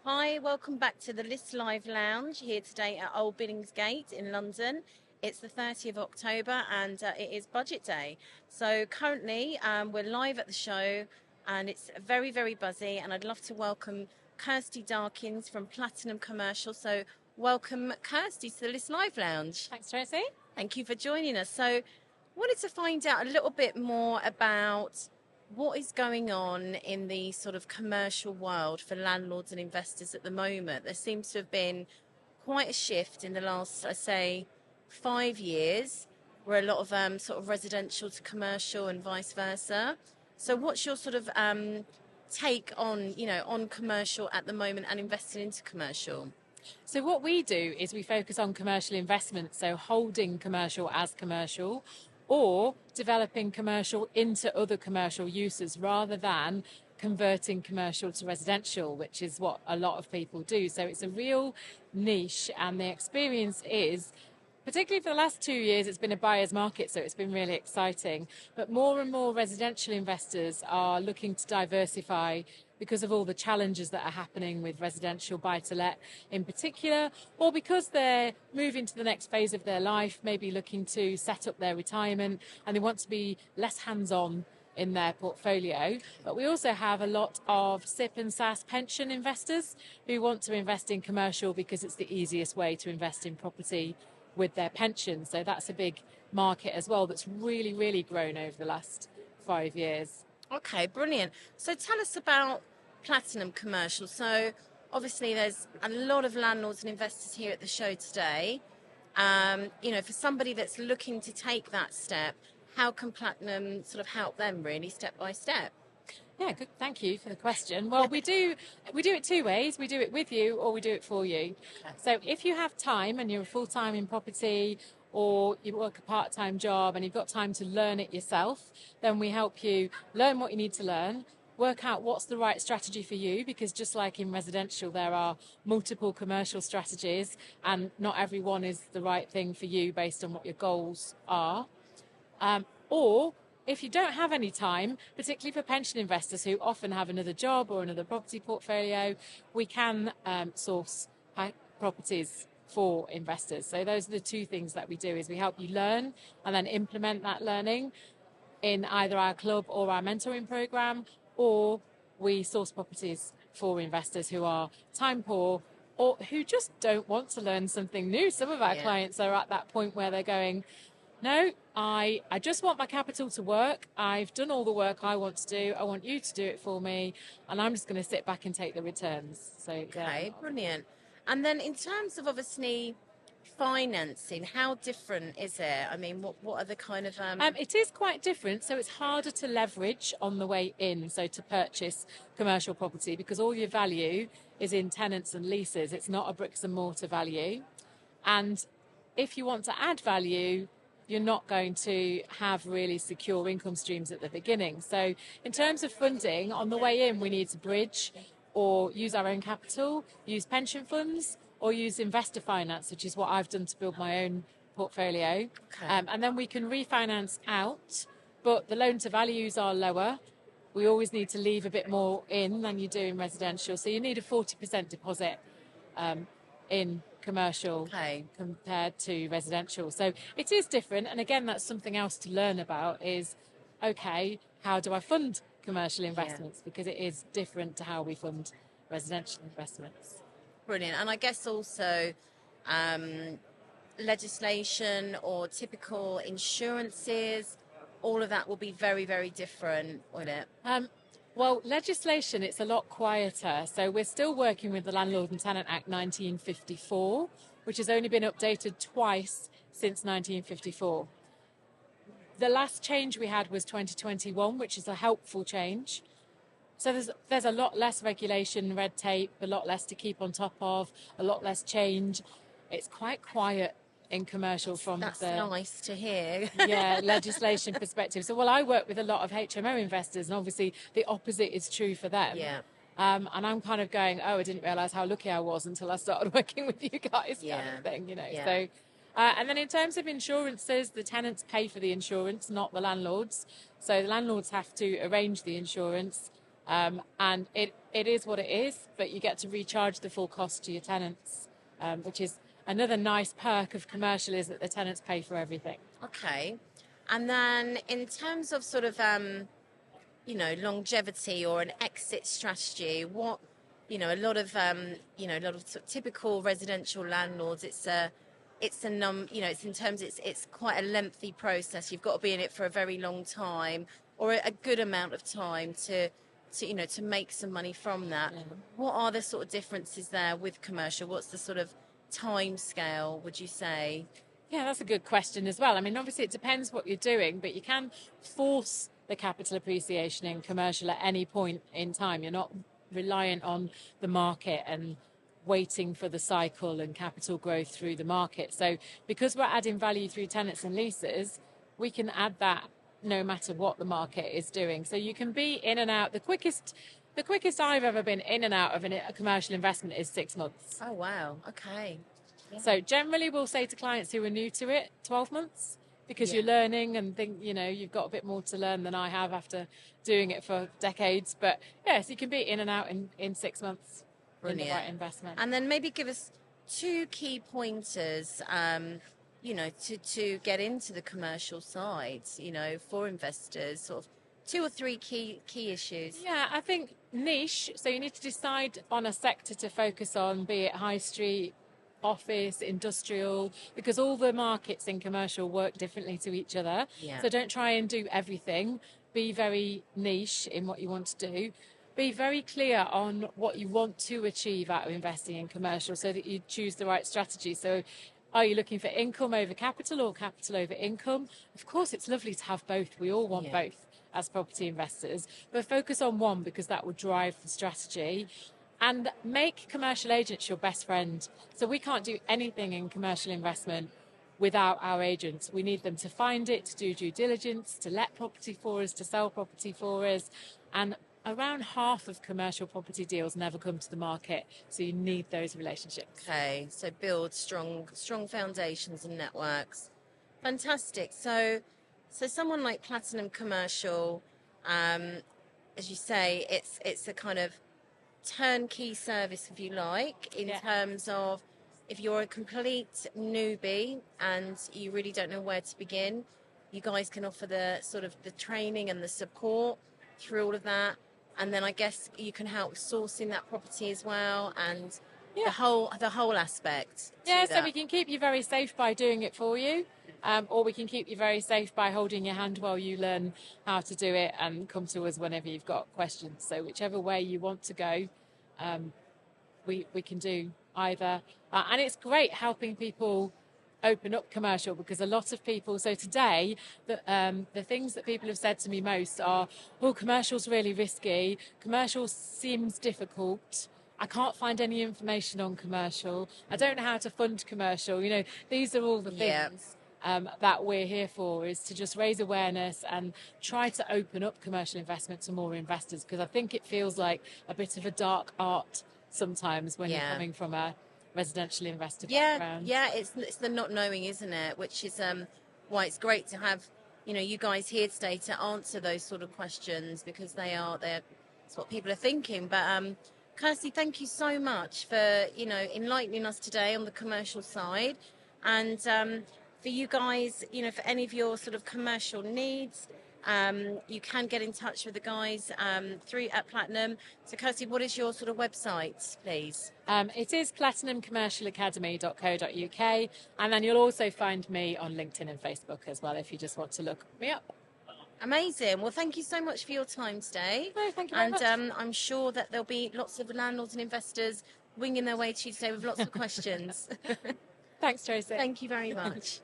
Hi, welcome back to the LIS Live Lounge here today at Old Billingsgate in London. It's the 30th of October and it is budget day. So currently we're live at the show and it's very, very buzzy, and I'd love to welcome Kirsty Darkins from Platinum Commercial. So welcome Kirsty to the LIS Live Lounge. Thanks, Tracey. Thank you for joining us. So wanted to find out a little bit more about what is going on in the sort of commercial world for landlords and investors at the moment. There seems to have been quite a shift in the last, I say, 5 years, where a lot of sort of residential to commercial and vice versa. So what's your sort of take on, on commercial at the moment and investing into commercial? So what we do is we focus on commercial investment, so holding commercial as commercial, or developing commercial into other commercial uses rather than converting commercial to residential, which is what a lot of people do. So it's a real niche, and the experience is, particularly for the last 2 years, it's been a buyer's market, so it's been really exciting. But more and more residential investors are looking to diversify because of all the challenges that are happening with residential buy-to-let in particular, or because they're moving to the next phase of their life, maybe looking to set up their retirement, and they want to be less hands-on in their portfolio. But we also have a lot of SIP and SAS pension investors who want to invest in commercial because it's the easiest way to invest in property with their pension. So that's a big market as well that's really, really grown over the last 5 years. Okay, brilliant. So tell us about Platinum Commercial. So obviously there's a lot of landlords and investors here at the show today. For somebody that's looking to take that step, how can Platinum sort of help them really step by step? Yeah, good. Thank you for the question. Well, we do it two ways. We do it with you, or we do it for you. So if you have time and you're full-time in property, or you work a part-time job and you've got time to learn it yourself, then we help you learn what you need to learn, work out what's the right strategy for you, because just like in residential, there are multiple commercial strategies and not every one is the right thing for you based on what your goals are. Or if you don't have any time, particularly for pension investors who often have another job or another property portfolio, we can source properties for investors. So those are the two things that we do, is we help you learn and then implement that learning in either our club or our mentoring program, or we source properties for investors who are time poor or who just don't want to learn something new. Some of our clients are at that point where they're going, no, I just want my capital to work. I've done all the work I want to do. I want you to do it for me, and I'm just going to sit back and take the returns. So, okay, brilliant. And then in terms of obviously financing, how different is it? I mean, what are the kind of... It is quite different. So it's harder to leverage on the way in, so to purchase commercial property, because all your value is in tenants and leases. It's not a bricks and mortar value. And if you want to add value, you're not going to have really secure income streams at the beginning. So in terms of funding, on the way in, we need to bridge or use our own capital, use pension funds, or use investor finance, which is what I've done to build my own portfolio. Okay. And then we can refinance out, but the loan to values are lower. We always need to leave a bit more in than you do in residential. So you need a 40% deposit in commercial compared to residential. So it is different. And again, that's something else to learn about is, okay, how do I fund commercial investments? Because it is different to how we fund residential investments. Brilliant. And I guess also legislation or typical insurances, all of that will be very, very different, won't it? Well, legislation, it's a lot quieter. So we're still working with the Landlord and Tenant Act 1954, which has only been updated twice since 1954. The last change we had was 2021, which is a helpful change. So there's a lot less regulation, red tape, a lot less to keep on top of, a lot less change. It's quite quiet in commercial from That's nice to hear. legislation perspective. So, I work with a lot of HMO investors, and obviously the opposite is true for them. Yeah. And I'm kind of going, I didn't realise how lucky I was until I started working with you guys, kind of thing, Yeah. So, and then in terms of insurances, the tenants pay for the insurance, not the landlords. So the landlords have to arrange the insurance. And it is what it is, but you get to recharge the full cost to your tenants, which is another nice perk of commercial, is that the tenants pay for everything. Okay. And then in terms of sort of, longevity or an exit strategy, what, a lot of, a lot of sort of typical residential landlords, it's it's in terms, it's quite a lengthy process. You've got to be in it for a very long time or a good amount of time to make some money from that. Yeah. What are the sort of differences there with commercial? What's the sort of time scale, would you say? Yeah, that's a good question as well. I mean, obviously it depends what you're doing, but you can force the capital appreciation in commercial at any point in time. You're not reliant on the market and waiting for the cycle and capital growth through the market. So because we're adding value through tenants and leases, we can add that no matter what the market is doing. So you can be in and out. The quickest I've ever been in and out of a commercial investment is 6 months. Oh, wow. Okay. Yeah. So generally we'll say to clients who are new to it, 12 months, because you're learning and think, you've got a bit more to learn than I have after doing it for decades. But yes, you can be in and out in 6 months. Brilliant. In the right investment. And then maybe give us 2 key pointers, to get into the commercial side, for investors, sort of 2 or 3 key issues. Yeah, I think niche. So you need to decide on a sector to focus on, be it high street, office, industrial, because all the markets in commercial work differently to each other. Yeah. So don't try and do everything. Be very niche in what you want to do. Be very clear on what you want to achieve out of investing in commercial so that you choose the right strategy. So are you looking for income over capital or capital over income? Of course, it's lovely to have both. We all want both as property investors, but focus on one because that will drive the strategy. And make commercial agents your best friend. So we can't do anything in commercial investment without our agents. We need them to find it, to do due diligence, to let property for us, to sell property for us. And around half of commercial property deals never come to the market. So you need those relationships. Okay, so build strong foundations and networks. Fantastic. So someone like Platinum Commercial, as you say, it's a kind of turnkey service, if you like, in terms of if you're a complete newbie and you really don't know where to begin, you guys can offer the sort of the training and the support through all of that. And then I guess you can help sourcing that property as well, and the whole aspect. Yeah, so we can keep you very safe by doing it for you, or we can keep you very safe by holding your hand while you learn how to do it and come to us whenever you've got questions. So whichever way you want to go, we can do either. And it's great helping people open up commercial, because a lot of people, so today the things that people have said to me most are, commercial's really risky, commercial seems difficult, I can't find any information on commercial, I don't know how to fund commercial. These are all the things that we're here for, is to just raise awareness and try to open up commercial investment to more investors, because I think it feels like a bit of a dark art sometimes when you're coming from a residential investor background. Yeah, it's the not knowing, isn't it? Which is why it's great to have you guys here today to answer those sort of questions, because it's what people are thinking. But Kirsty, thank you so much for enlightening us today on the commercial side, and for you guys, for any of your sort of commercial needs. You can get in touch with the guys through at Platinum. So, Kirsty, what is your sort of website, please? It is platinumcommercialacademy.co.uk, and then you'll also find me on LinkedIn and Facebook as well if you just want to look me up. Amazing. Well, thank you so much for your time today. No, thank you very much. And I'm sure that there'll be lots of landlords and investors winging their way to you today with lots of questions. Thanks, Tracey. Thank you very much.